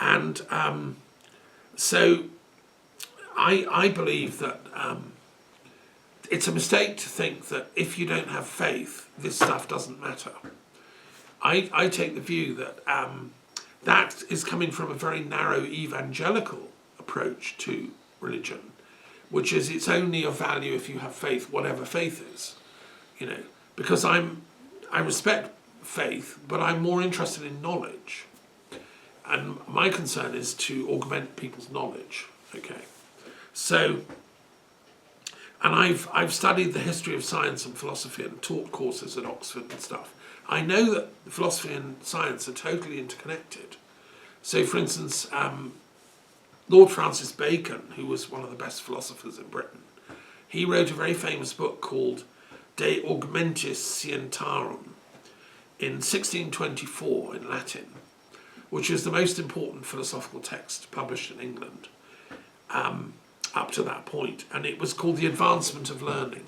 And so I believe that it's a mistake to think that if you don't have faith, this stuff doesn't matter. I take the view that that is coming from a very narrow evangelical approach to religion, which is it's only of value if you have faith, whatever faith is, you know. Because I respect faith, but I'm more interested in knowledge, and my concern is to augment people's knowledge. Okay, so. And I've studied the history of science and philosophy and taught courses at Oxford and stuff. I know that philosophy and science are totally interconnected. So, for instance, Lord Francis Bacon, who was one of the best philosophers in Britain, he wrote a very famous book called De Augmentis Scientiarum in 1624 in Latin, which is the most important philosophical text published in England up to that point, and it was called The Advancement of Learning.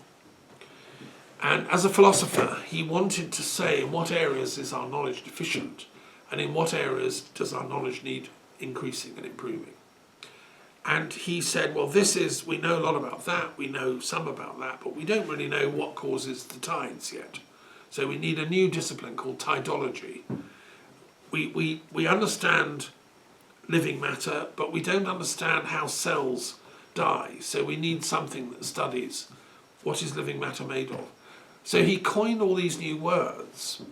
And as a philosopher, he wanted to say in what areas is our knowledge deficient, and in what areas does our knowledge need increasing and improving. And he said, well, we know a lot about that, we know some about that, but we don't really know what causes the tides yet. So we need a new discipline called tidology. We understand living matter, but we don't understand how cells die. So we need something that studies what is living matter made of. So he coined all these new words,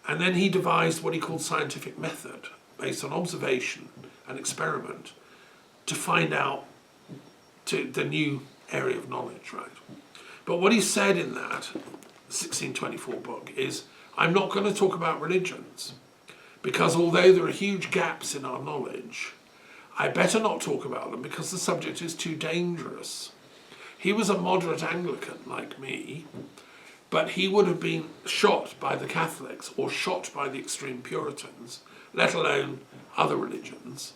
and then he devised what he called scientific method, based on observation and experiment, to find out the new area of knowledge, right? But what he said in that 1624 book is, I'm not going to talk about religions, because although there are huge gaps in our knowledge, I better not talk about them because the subject is too dangerous. He was a moderate Anglican like me, but he would have been shot by the Catholics or shot by the extreme Puritans, let alone other religions,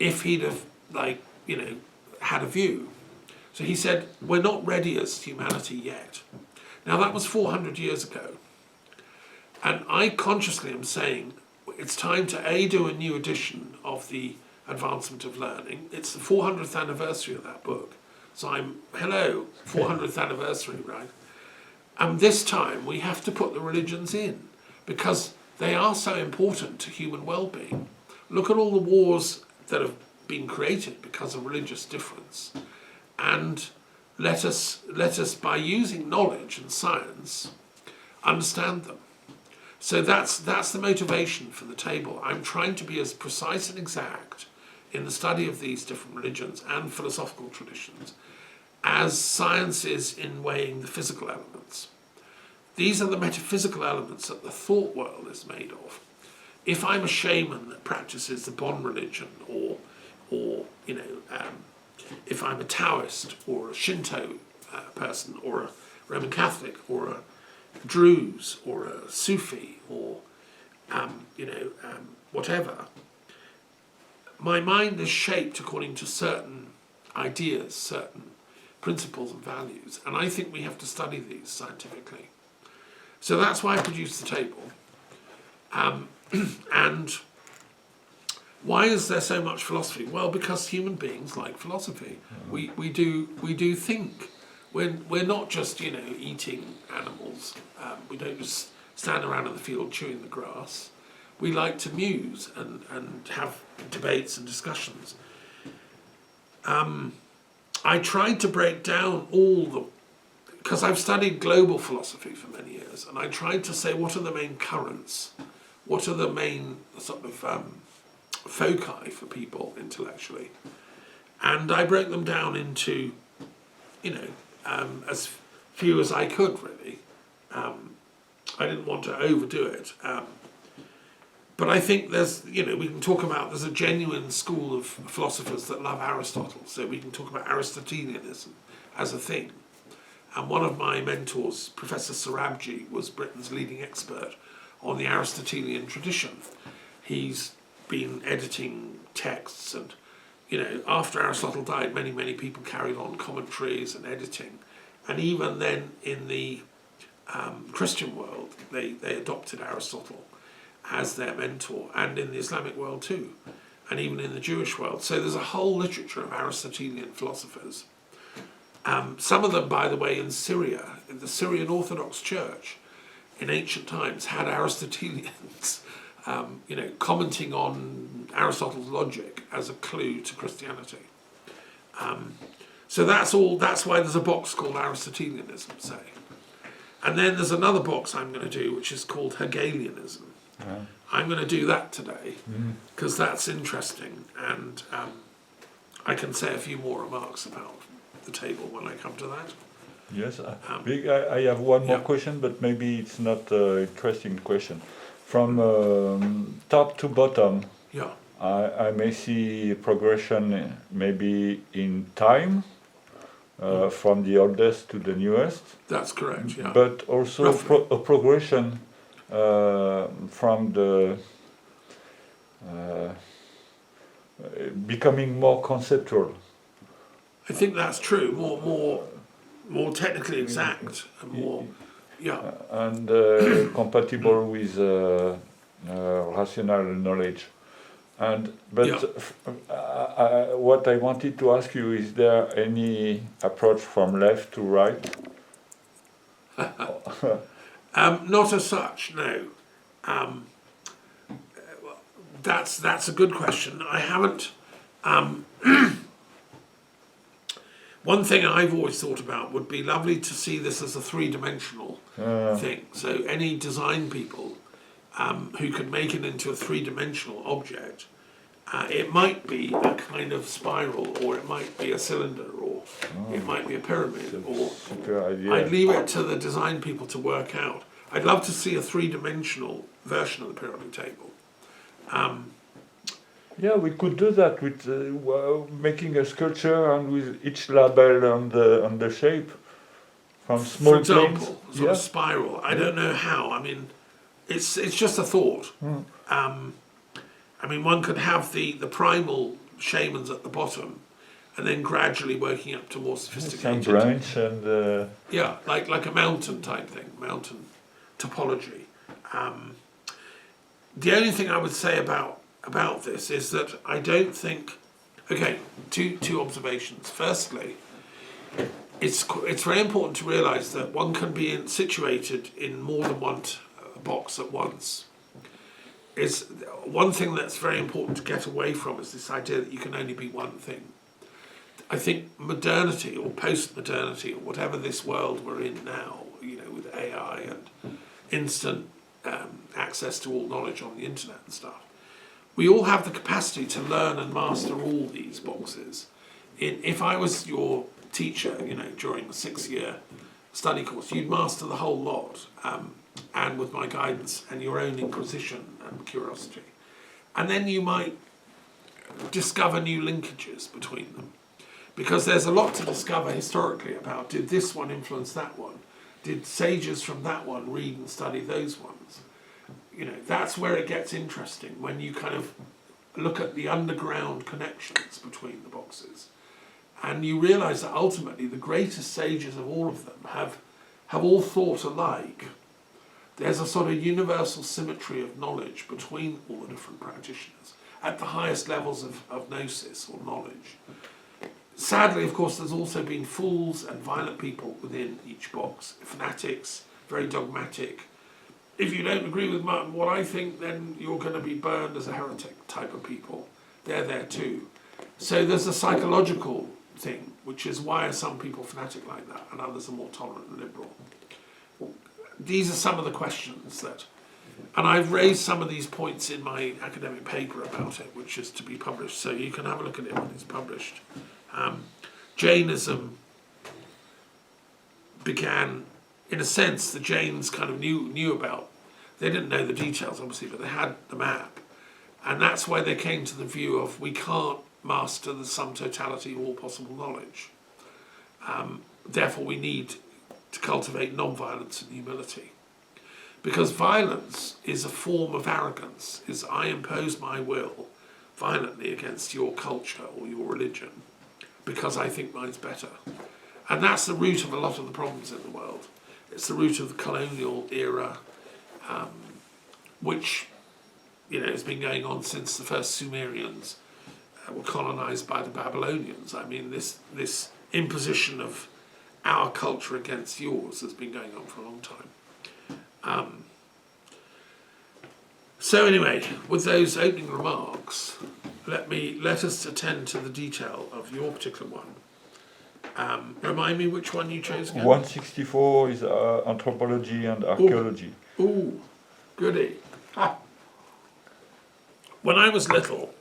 if he'd have, had a view. So he said, we're not ready as humanity yet. Now that was 400 years ago. And I consciously am saying it's time to do a new edition of the Advancement of Learning. It's the 400th anniversary of that book. So 400th anniversary, right? And this time we have to put the religions in because they are so important to human well-being. Look at all the wars that have been created because of religious difference. And let us, by using knowledge and science, understand them. So that's the motivation for the table. I'm trying to be as precise and exact in the study of these different religions and philosophical traditions as science is in weighing the physical elements. These are the metaphysical elements that the thought world is made of. If I'm a shaman that practices the Bon religion, or if I'm a Taoist or a Shinto person, or a Roman Catholic, or a Druze, or a Sufi, or whatever, my mind is shaped according to certain ideas, certain principles and values, and I think we have to study these scientifically. So that's why I produced the table. And why is there so much philosophy? Well, because human beings like philosophy. We do think. We're not just eating animals. We don't just stand around in the field chewing the grass. We like to muse and have debates and discussions. I tried to break down because I've studied global philosophy for many years, and I tried to say what are the main currents, what are the main sort of foci for people intellectually, and I broke them down into, as few as I could really. I didn't want to overdo it. But I think we can talk about, there's a genuine school of philosophers that love Aristotle, so we can talk about Aristotelianism as a thing. And one of my mentors, Professor Sorabji, was Britain's leading expert on the Aristotelian tradition. He's been editing texts, and after Aristotle died, many people carried on commentaries and editing. And even then in the Christian world, they adopted Aristotle as their mentor, and in the Islamic world too. and even in the Jewish world. So there's a whole literature of Aristotelian philosophers. Some of them, by the way, in Syria, in the Syrian Orthodox Church, in ancient times, had Aristotelians, commenting on Aristotle's logic as a clue to Christianity. So that's why there's a box called Aristotelianism, say. And then there's another box I'm going to do, which is called Hegelianism. Yeah. I'm going to do that today, because that's interesting, and I can say a few more remarks about the table when I come to that. Yes, I have one more question, but maybe it's not an interesting question. From top to bottom, I may see progression maybe in time, from the oldest to the newest. That's correct, yeah. But also a progression from the becoming more conceptual. I think that's true. More technically exact and more, and compatible with rational knowledge. What I wanted to ask you, is there any approach from left to right? Not as such, no. That's a good question. I haven't. One thing I've always thought about would be lovely to see this as a three-dimensional thing. So any design people who could make it into a three-dimensional object, it might be a kind of spiral, or it might be a cylinder, or it might be a pyramid, or I'd leave it to the design people to work out. I'd love to see a three-dimensional version of the periodic table. Yeah, we could do that with making a sculpture and with each label on the shape from small planes. For example, sort of spiral. I don't know how. I mean, it's just a thought. I mean, one could have the primal shamans at the bottom, and then gradually working up to more sophisticated. Some branch and like a mountain type thing, mountain topology. The only thing I would say about this is that I don't think. Okay, two observations. Firstly, it's very important to realise that one can be situated in more than one box at once. Is one thing that's very important to get away from is this idea that you can only be one thing. I think modernity or post-modernity or whatever this world we're in now, with AI and instant access to all knowledge on the internet and stuff, we all have the capacity to learn and master all these boxes. If I was your teacher, during the 6-year study course, you'd master the whole lot, and with my guidance and your own inquisition and curiosity. And then you might discover new linkages between them. Because there's a lot to discover historically about, did this one influence that one? Did sages from that one read and study those ones? That's where it gets interesting, when you kind of look at the underground connections between the boxes. And you realise that ultimately the greatest sages of all of them have all thought alike. There's a sort of universal symmetry of knowledge between all the different practitioners at the highest levels of gnosis or knowledge. Sadly, of course, there's also been fools and violent people within each box, fanatics, very dogmatic. If you don't agree with what I think, then you're going to be burned as a heretic type of people. They're there too. So there's a psychological thing, which is why are some people fanatic like that and others are more tolerant and liberal. These are some of the questions that, and I've raised some of these points in my academic paper about it, which is to be published, so you can have a look at it when it's published. Jainism began, in a sense, the Jains kind of knew about, they didn't know the details obviously, but they had the map, and that's why they came to the view of we can't master the sum totality of all possible knowledge. Therefore we need to cultivate non-violence and humility. Because violence is a form of arrogance, is I impose my will violently against your culture or your religion because I think mine's better. And that's the root of a lot of the problems in the world. It's the root of the colonial era, which has been going on since the first Sumerians were colonized by the Babylonians. I mean, this imposition of our culture against yours has been going on for a long time. So anyway, with those opening remarks, let us attend to the detail of your particular one. Remind me which one you chose again? 164 is anthropology and archaeology. Ooh, goody. When I was little,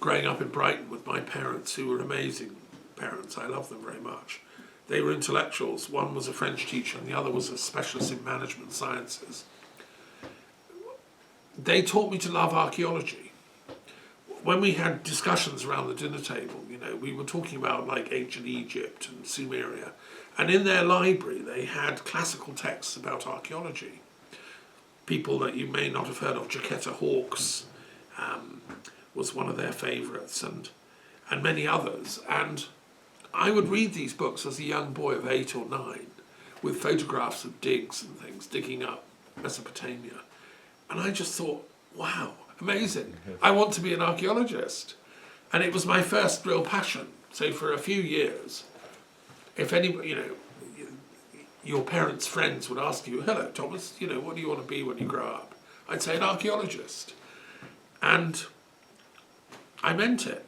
growing up in Brighton with my parents, who were amazing parents, I love them very much. They were intellectuals. One was a French teacher and the other was a specialist in management sciences. They taught me to love archaeology. When we had discussions around the dinner table, we were talking about like ancient Egypt and Sumeria, and in their library they had classical texts about archaeology. People that you may not have heard of, Jacquetta Hawkes was one of their favourites, and many others. And I would read these books as a young boy of 8 or 9, with photographs of digs and things, digging up Mesopotamia. And I just thought, wow, amazing. I want to be an archaeologist. And it was my first real passion. So for a few years, if anybody, your parents' friends would ask you, hello, Thomas, what do you want to be when you grow up? I'd say an archaeologist. And I meant it.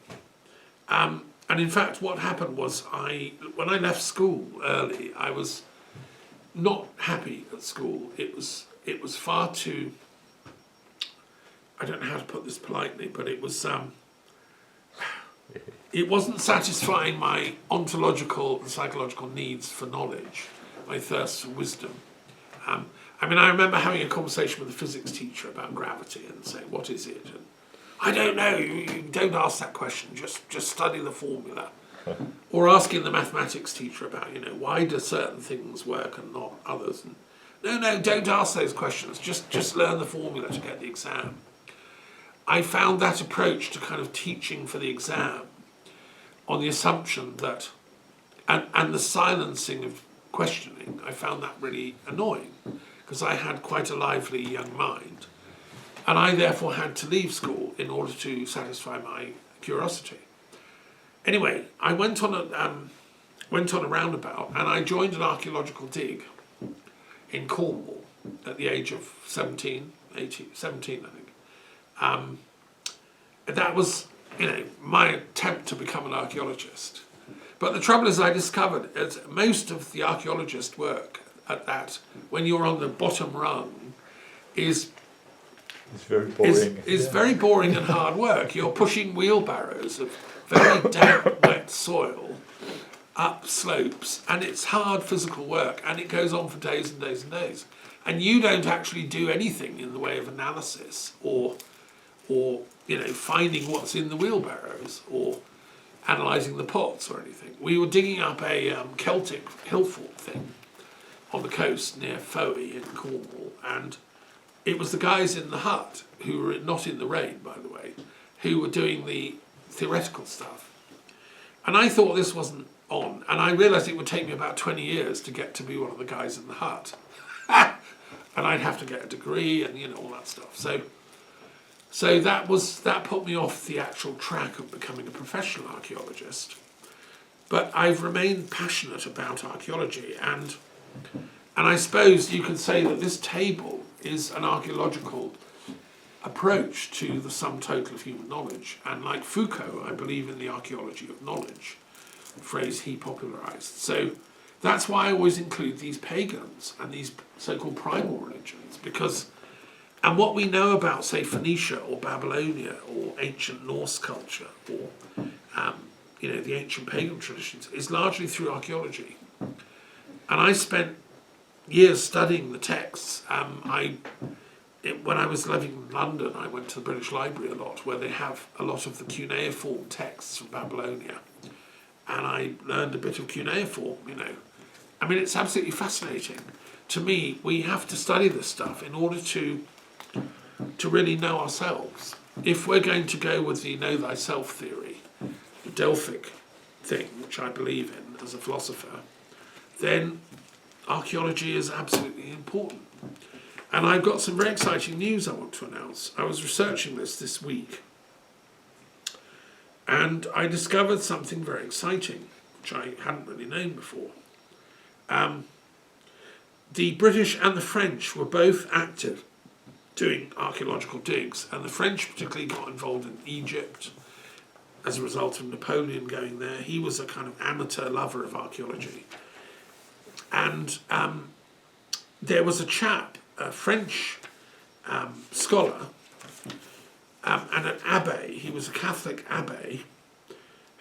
And in fact, what happened was when I left school early, I was not happy at school. It was far too, I don't know how to put this politely, but it wasn't satisfying my ontological and psychological needs for knowledge, my thirst for wisdom. I remember having a conversation with a physics teacher about gravity and saying, what is it? And I don't know, you don't ask that question, just study the formula. Or asking the mathematics teacher about, why do certain things work and not others? And, no, don't ask those questions, just learn the formula to get the exam. I found that approach to kind of teaching for the exam on the assumption that, and the silencing of questioning, I found that really annoying because I had quite a lively young mind. And I therefore had to leave school in order to satisfy my curiosity. Anyway, I went on a roundabout and I joined an archaeological dig in Cornwall at the age of 17, I think. That was, my attempt to become an archaeologist. But the trouble is I discovered that most of the archaeologist work at that, when you're on the bottom rung, is very boring. Is very boring and hard work. You're pushing wheelbarrows of very damp, wet soil up slopes, and it's hard physical work, and it goes on for days and days and days. And you don't actually do anything in the way of analysis or finding what's in the wheelbarrows or analysing the pots or anything. We were digging up a Celtic hill fort thing on the coast near Fowey in Cornwall, and it was the guys in the hut, who were not in the rain, by the way, who were doing the theoretical stuff. And I thought this wasn't on, and I realised it would take me about 20 years to get to be one of the guys in the hut. And I'd have to get a degree and, all that stuff. So that put me off the actual track of becoming a professional archaeologist. But I've remained passionate about archaeology, and I suppose you could say that this table is an archaeological approach to the sum total of human knowledge. And like Foucault, I believe in the archaeology of knowledge, a phrase he popularised. So that's why I always include these pagans and these so-called primal religions, because, and what we know about, say, Phoenicia or Babylonia or ancient Norse culture or, the ancient pagan traditions is largely through archaeology. And I spent years studying the texts. When I was living in London, I went to the British Library a lot, where they have a lot of the cuneiform texts from Babylonia. And I learned a bit of cuneiform, it's absolutely fascinating. To me, we have to study this stuff in order to really know ourselves. If we're going to go with the know thyself theory, the Delphic thing, which I believe in as a philosopher, then archaeology is absolutely important. And I've got some very exciting news I want to announce. I was researching this week, and I discovered something very exciting, which I hadn't really known before. The British and the French were both active doing archaeological digs, and the French particularly got involved in Egypt as a result of Napoleon going there. He was a kind of amateur lover of archaeology. And there was a chap, a French scholar, and an abbé, he was a Catholic abbé,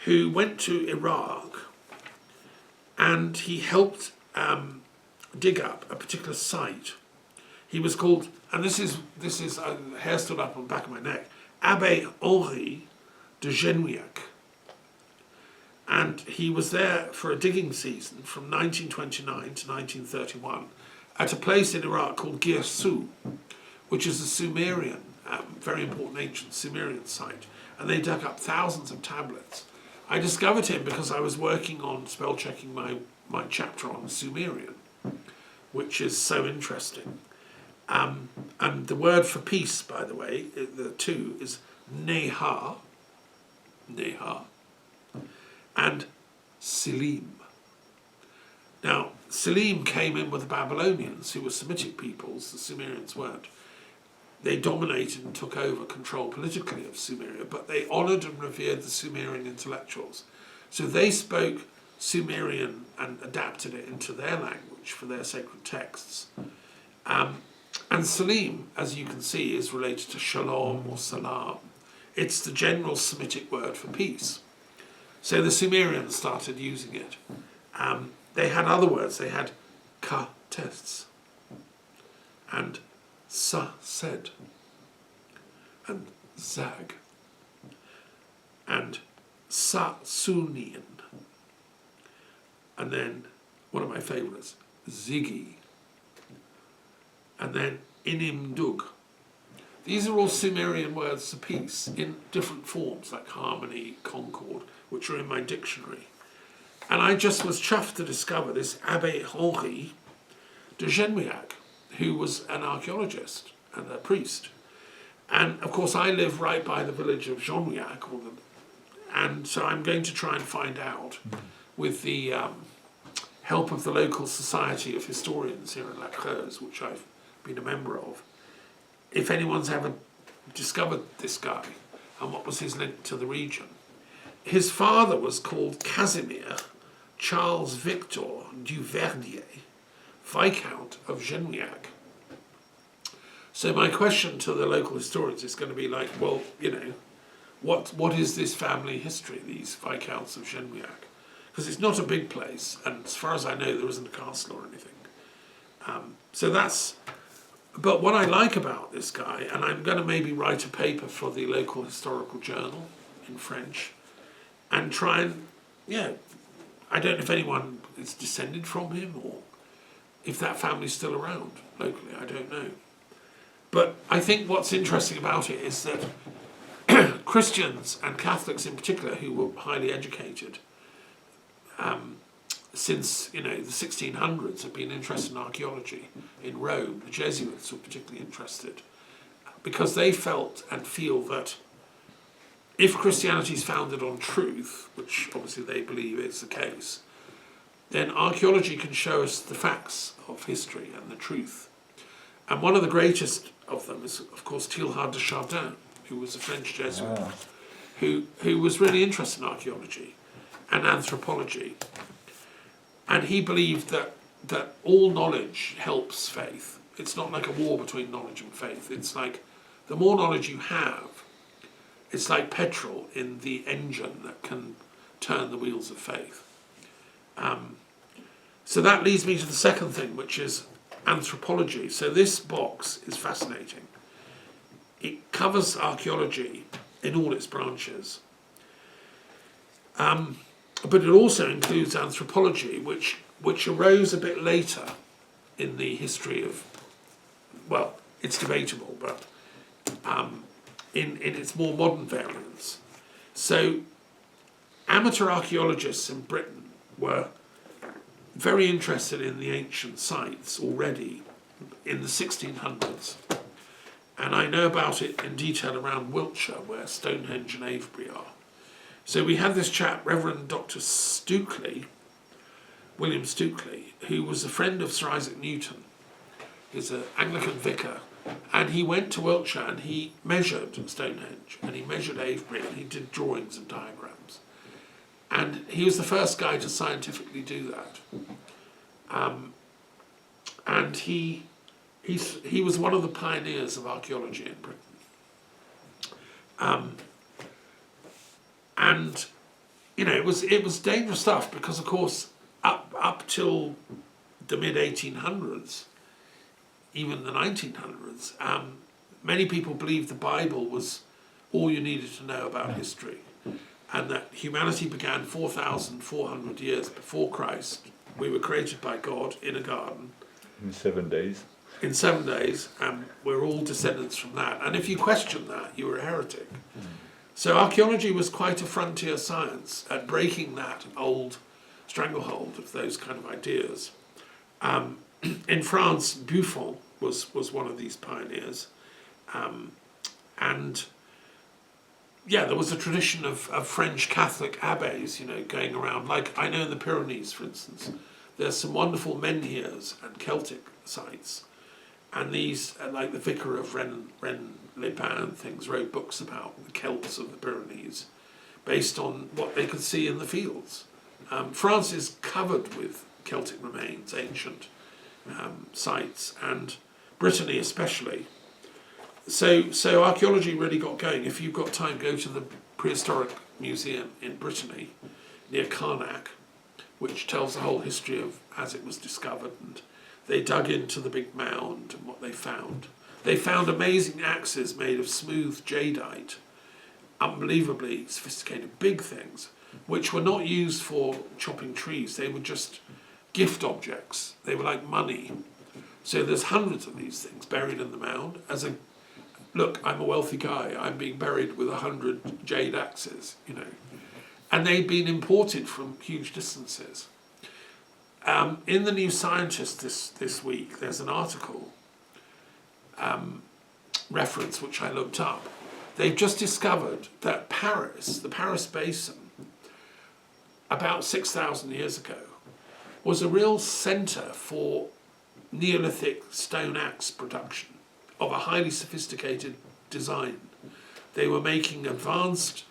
who went to Iraq, and he helped dig up a particular site. He was called, and this is hair stood up on the back of my neck, Abbé Henri de Genouillac. And he was there for a digging season from 1929 to 1931 at a place in Iraq called Girsu, which is a Sumerian, very important ancient Sumerian site. And they dug up thousands of tablets. I discovered him because I was working on spell checking my chapter on Sumerian, which is so interesting. And the word for peace, by the way, the two, is Neha, and Selim. Now, Selim came in with the Babylonians, who were Semitic peoples, the Sumerians weren't. They dominated and took over control politically of Sumeria, but they honoured and revered the Sumerian intellectuals. So they spoke Sumerian and adapted it into their language for their sacred texts. And Selim, as you can see, is related to shalom or salam. It's the general Semitic word for peace. So the Sumerians started using it. They had other words. They had ka-tests and sa-sed and zag and sa-sunian. And then, one of my favourites, ziggy. And then inimdug. These are all Sumerian words for peace in different forms, like harmony, concord, which are in my dictionary. And I just was chuffed to discover this Abbé Henri de Genouillac, who was an archaeologist and a priest. And of course I live right by the village of Genouillac, and so I'm going to try and find out, with the help of the local Society of Historians here in La Creuse, which I've been a member of, if anyone's ever discovered this guy and what was his link to the region. His father was called Casimir Charles Victor Duverdier, Viscount of Genouillac. So my question to the local historians is going to be like, well, you know, what is this family history, these Viscounts of Genouillac? Because it's not a big place, and as far as I know, there isn't a castle or anything. So that's... But what I like about this guy, and I'm going to maybe write a paper for the local historical journal in French, and try and, yeah, I don't know if anyone is descended from him or if that family's still around locally, I don't know. But I think what's interesting about it is that Christians and Catholics in particular, who were highly educated, since, you know, the 1600s have been interested in archaeology. In Rome, the Jesuits were particularly interested because they felt and feel that if Christianity is founded on truth, which obviously they believe is the case, then archaeology can show us the facts of history and the truth. And one of the greatest of them is, of course, Teilhard de Chardin, who was a French Jesuit, who was really interested in archaeology and anthropology. And he believed that all knowledge helps faith. It's not like a war between knowledge and faith. It's like the more knowledge you have, it's like petrol in the engine that can turn the wheels of faith. So that leads me to the second thing, which is anthropology. So this box is fascinating. It covers archaeology in all its branches. But it also includes anthropology, which arose a bit later in the history of, well, it's debatable, but in its more modern variants. So amateur archaeologists in Britain were very interested in the ancient sites already in the 1600s. And I know about it in detail around Wiltshire, where Stonehenge and Avebury are. So we had this chap, Reverend Dr. Stukely, William Stukely, who was a friend of Sir Isaac Newton. He's an Anglican vicar. And he went to Wiltshire and he measured Stonehenge and he measured Avebury and he did drawings and diagrams. And he was the first guy to scientifically do that. And he was one of the pioneers of archaeology in Britain. And you know, it was dangerous stuff because, of course, up till the mid 1800s, even the 1900s, many people believed the Bible was all you needed to know about history, and that humanity began 4,400 years before Christ. We were created by God in a garden. In 7 days. In 7 days, and we're all descendants from that. And if you question that, you were a heretic. So archaeology was quite a frontier science at breaking that old stranglehold of those kind of ideas. In France, Buffon was one of these pioneers. And yeah, there was a tradition of French Catholic abbés, you know, going around. Like I know in the Pyrenees, for instance, there's some wonderful menhirs and Celtic sites. And these, like the vicar of Rennes-les-Pins and things, wrote books about the Celts of the Pyrenees based on what they could see in the fields. France is covered with Celtic remains, ancient sites, and Brittany especially. So archaeology really got going. If you've got time, go to the Prehistoric Museum in Brittany, near Carnac, which tells the whole history of as it was discovered, and they dug into the big mound and what they found. They found amazing axes made of smooth jadeite, unbelievably sophisticated, big things, which were not used for chopping trees. They were just gift objects. They were like money. So there's hundreds of these things buried in the mound. Look, I'm a wealthy guy. I'm being buried with 100 jade axes, you know. And they'd been imported from huge distances. In the New Scientist this week, there's an article reference which I looked up. They've just discovered that Paris, the Paris Basin, about 6,000 years ago, was a real centre for Neolithic stone axe production of a highly sophisticated design. They were making advanced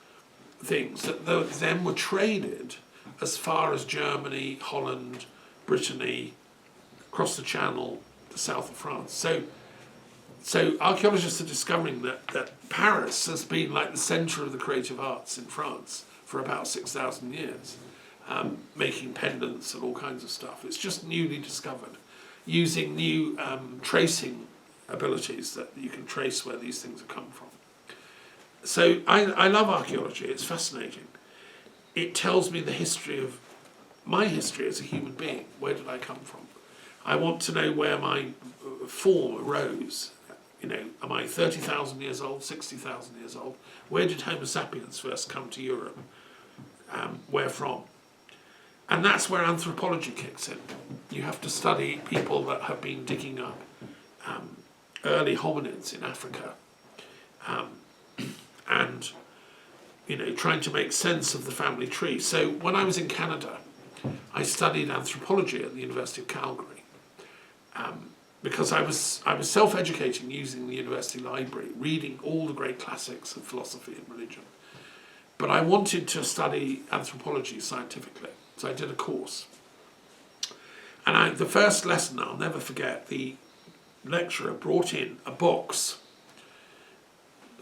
things that then were traded as far as Germany, Holland, Brittany, across the Channel, the south of France. So archaeologists are discovering that Paris has been like the centre of the creative arts in France for about 6,000 years, making pendants and all kinds of stuff. It's just newly discovered, using new tracing abilities that you can trace where these things have come from. So I love archaeology. It's fascinating. It tells me the history of my history as a human being. Where did I come from? I want to know where my form arose. You know, am I 30,000 years old, 60,000 years old? Where did Homo sapiens first come to Europe? Where from? And that's where anthropology kicks in. You have to study people that have been digging up early hominids in Africa, and you know, trying to make sense of the family tree. So when I was in Canada, I studied anthropology at the University of Calgary, because I was self-educating using the university library, reading all the great classics of philosophy and religion. But I wanted to study anthropology scientifically, so I did a course. And the first lesson, I'll never forget, the lecturer brought in a box.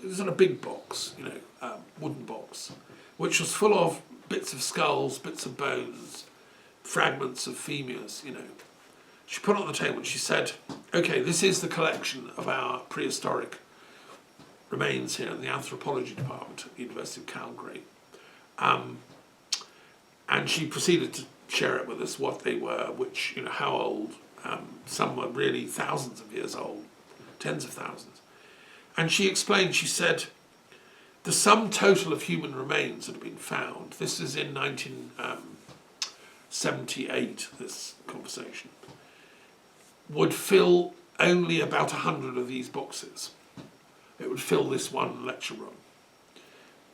It was in a big box, you know, wooden box, which was full of bits of skulls, bits of bones, fragments of femurs, you know. She put it on the table and she said, okay, this is the collection of our prehistoric remains here in the anthropology department at the University of Calgary. And she proceeded to share it with us, what they were, which, you know, how old. Some were really thousands of years old, tens of thousands. And she explained, she said, the sum total of human remains that have been found, this is in 1978, this conversation, would fill only about 100 of these boxes. It would fill this one lecture room.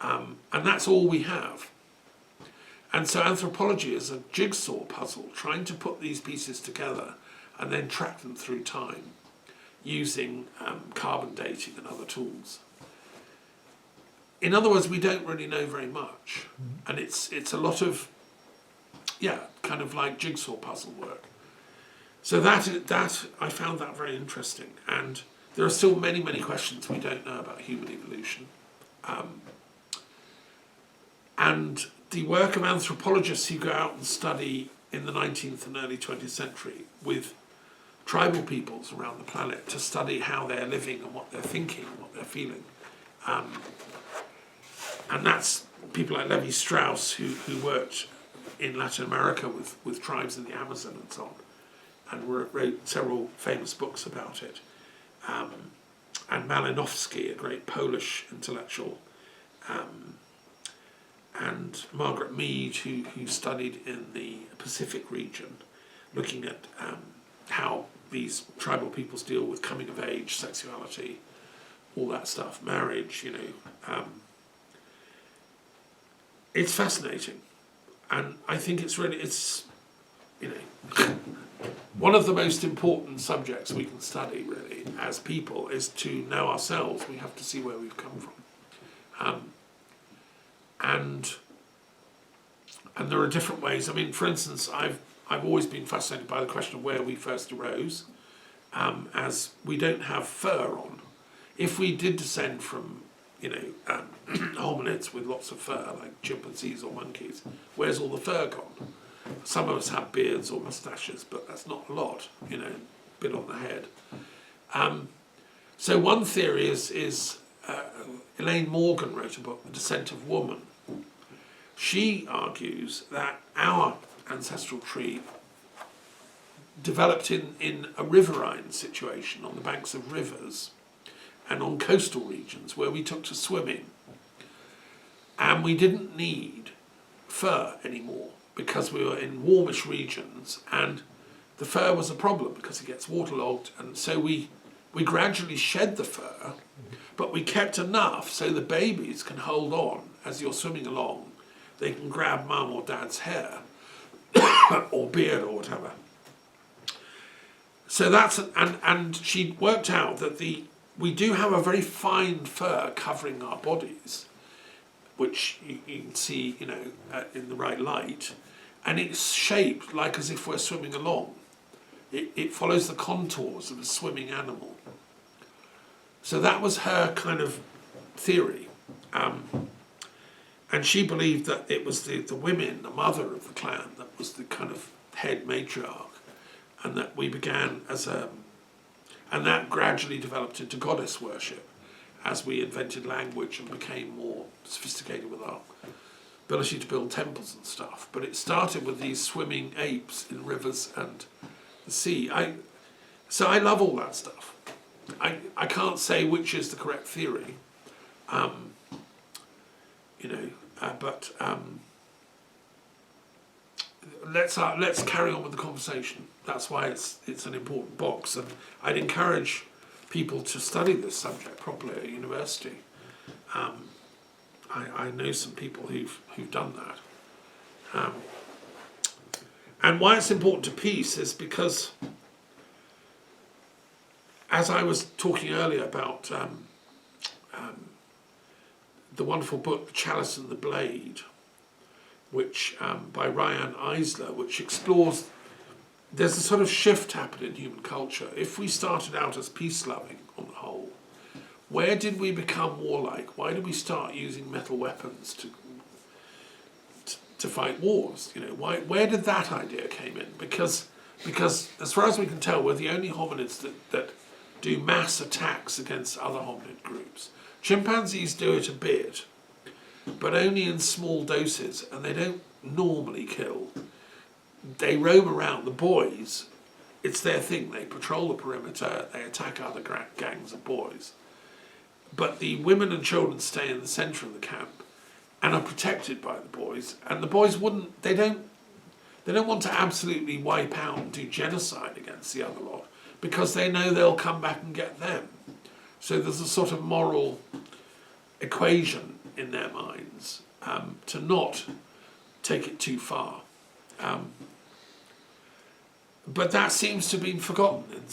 And that's all we have. And so anthropology is a jigsaw puzzle, trying to put these pieces together and then track them through time using carbon dating and other tools. In other words, we don't really know very much. And it's a lot of, kind of like jigsaw puzzle work. So that I found that very interesting. And there are still many, many questions we don't know about human evolution. And the work of anthropologists who go out and study in the 19th and early 20th century with tribal peoples around the planet to study how they're living and what they're thinking and what they're feeling. And that's people like Levi Strauss who worked in Latin America with tribes in the Amazon and so on, and wrote several famous books about it. And Malinowski, a great Polish intellectual, and Margaret Mead, who studied in the Pacific region, looking at how these tribal peoples deal with coming of age, sexuality, all that stuff, marriage, it's fascinating. And I think it's one of the most important subjects we can study, really, as people, is to know ourselves. We have to see where we've come from. And there are different ways. I mean, for instance, I've always been fascinated by the question of where we first arose, as we don't have fur on. If we did descend from, hominids with lots of fur, like chimpanzees or monkeys, where's all the fur gone? Some of us have beards or moustaches, but that's not a lot, bit on the head. So one theory is Elaine Morgan wrote a book, The Descent of Woman. She argues that our ancestral tree developed in a riverine situation on the banks of rivers and on coastal regions where we took to swimming. And we didn't need fur anymore because we were in warmish regions, and the fur was a problem because it gets waterlogged, and so we gradually shed the fur, but we kept enough so the babies can hold on as you're swimming along. They can grab mum or dad's hair or beard or whatever. So that's, and she worked out that we do have a very fine fur covering our bodies, which you can see, in the right light, and it's shaped like as if we're swimming along. It follows the contours of a swimming animal. So that was her kind of theory. And she believed that it was the women, the mother of the clan, that was the kind of head matriarch, and that we began and that gradually developed into goddess worship as we invented language and became more sophisticated with our ability to build temples and stuff. But it started with these swimming apes in rivers and the sea. So I love all that stuff. I can't say which is the correct theory, but let's carry on with the conversation. That's why it's an important box, and I'd encourage people to study this subject properly at university. I know some people who've done that. And why it's important to peace is because, as I was talking earlier about the wonderful book, The Chalice and the Blade, which by Ryan Eisler, which explores, there's a sort of shift happening in human culture. If we started out as peace-loving on the whole, where did we become warlike? Why did we start using metal weapons to fight wars? Where did that idea came in? Because as far as we can tell, we're the only hominids that do mass attacks against other hominid groups. Chimpanzees do it a bit, but only in small doses, and they don't normally kill. They roam around. The boys, it's their thing. They patrol the perimeter, they attack other gangs of boys. But the women and children stay in the centre of the camp and are protected by the boys. And the boys they don't want to absolutely wipe out and do genocide against the other lot, because they know they'll come back and get them. So there's a sort of moral equation in their minds to not take it too far. But that seems to have been forgotten in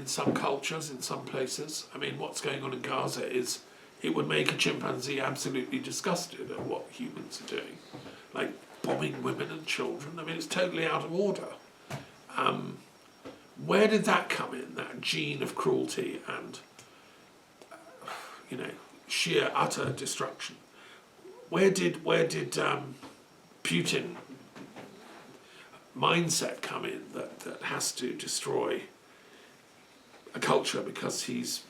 some cultures, in some places. I mean, what's going on in Gaza is, it would make a chimpanzee absolutely disgusted at what humans are doing, like bombing women and children. I mean, it's totally out of order. Where did that come in, that gene of cruelty and, sheer utter destruction? Where did Putin mindset come in that has to destroy a culture because he's,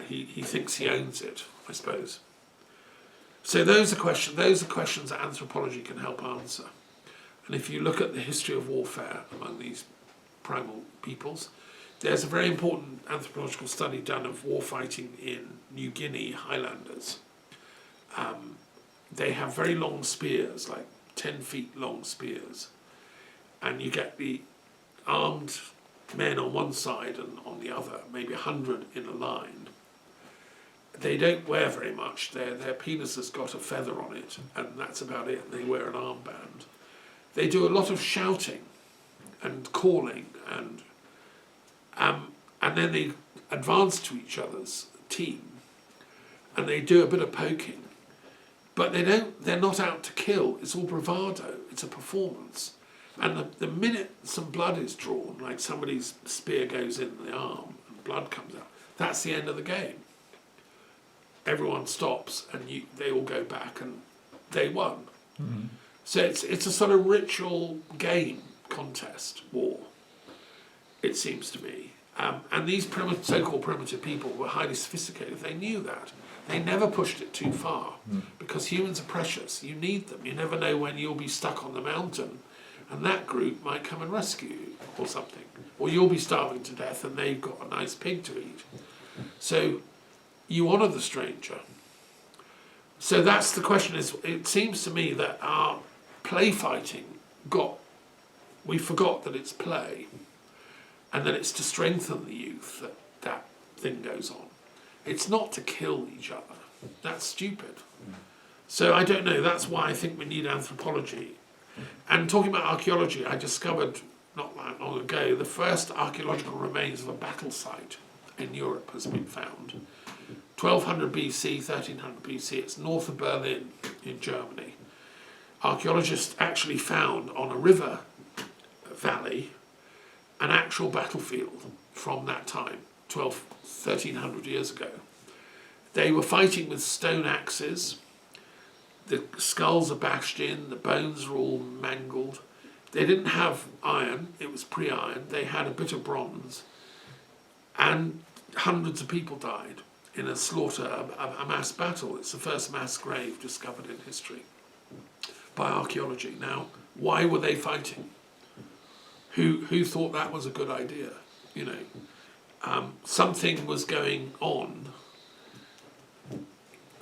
he thinks he owns it, I suppose. So those are questions that anthropology can help answer. And if you look at the history of warfare among these primal peoples, there's a very important anthropological study done of war fighting in New Guinea highlanders. They have very long spears, like 10 feet long spears, and you get the armed men on one side and on the other, maybe 100 in a line. They don't wear very much. Their penis has got a feather on it, and that's about it. They wear an armband. They do a lot of shouting and calling, and then they advance to each other's team, and they do a bit of poking. But they're not out to kill. It's all bravado. It's a performance. And the minute some blood is drawn, like somebody's spear goes in the arm and blood comes out, that's the end of the game. Everyone stops and they all go back and they won. Mm-hmm. So it's a sort of ritual game contest war, it seems to me. And these so-called primitive people were highly sophisticated. They knew that. They never pushed it too far because humans are precious. You need them. You never know when you'll be stuck on the mountain and that group might come and rescue you or something. Or you'll be starving to death and they've got a nice pig to eat. So you honour the stranger. So that's the question. It seems to me that our play fighting we forgot that it's play and that it's to strengthen the youth that thing goes on. It's not to kill each other. That's stupid. So I don't know. That's why I think we need anthropology. And talking about archaeology, I discovered not that long ago the first archaeological remains of a battle site in Europe has been found. 1200 BC, 1300 BC. It's north of Berlin in Germany. Archaeologists actually found on a river valley an actual battlefield from that time. 1300 years ago. They were fighting with stone axes. The skulls are bashed in, the bones are all mangled. They didn't have iron, it was pre-iron. They had a bit of bronze. And hundreds of people died in a slaughter, a mass battle. It's the first mass grave discovered in history by archaeology. Now, why were they fighting? Who thought that was a good idea? Something was going on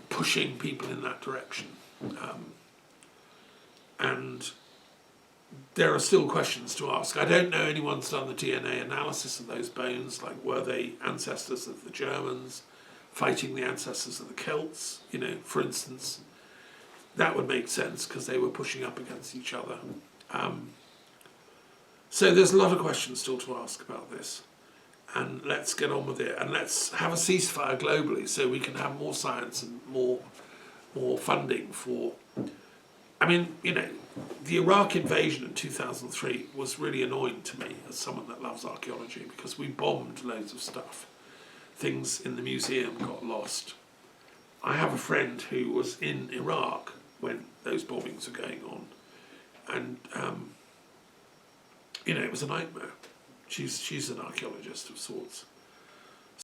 pushing people in that direction. And there are still questions to ask. I don't know anyone's done the DNA analysis of those bones, like were they ancestors of the Germans fighting the ancestors of the Celts, for instance. That would make sense because they were pushing up against each other. So there's a lot of questions still to ask about this. And let's get on with it. And let's have a ceasefire globally so we can have more science and more funding for... I mean, the Iraq invasion in 2003 was really annoying to me as someone that loves archaeology because we bombed loads of stuff. Things in the museum got lost. I have a friend who was in Iraq when those bombings were going on. And, it was a nightmare. She's an archaeologist of sorts.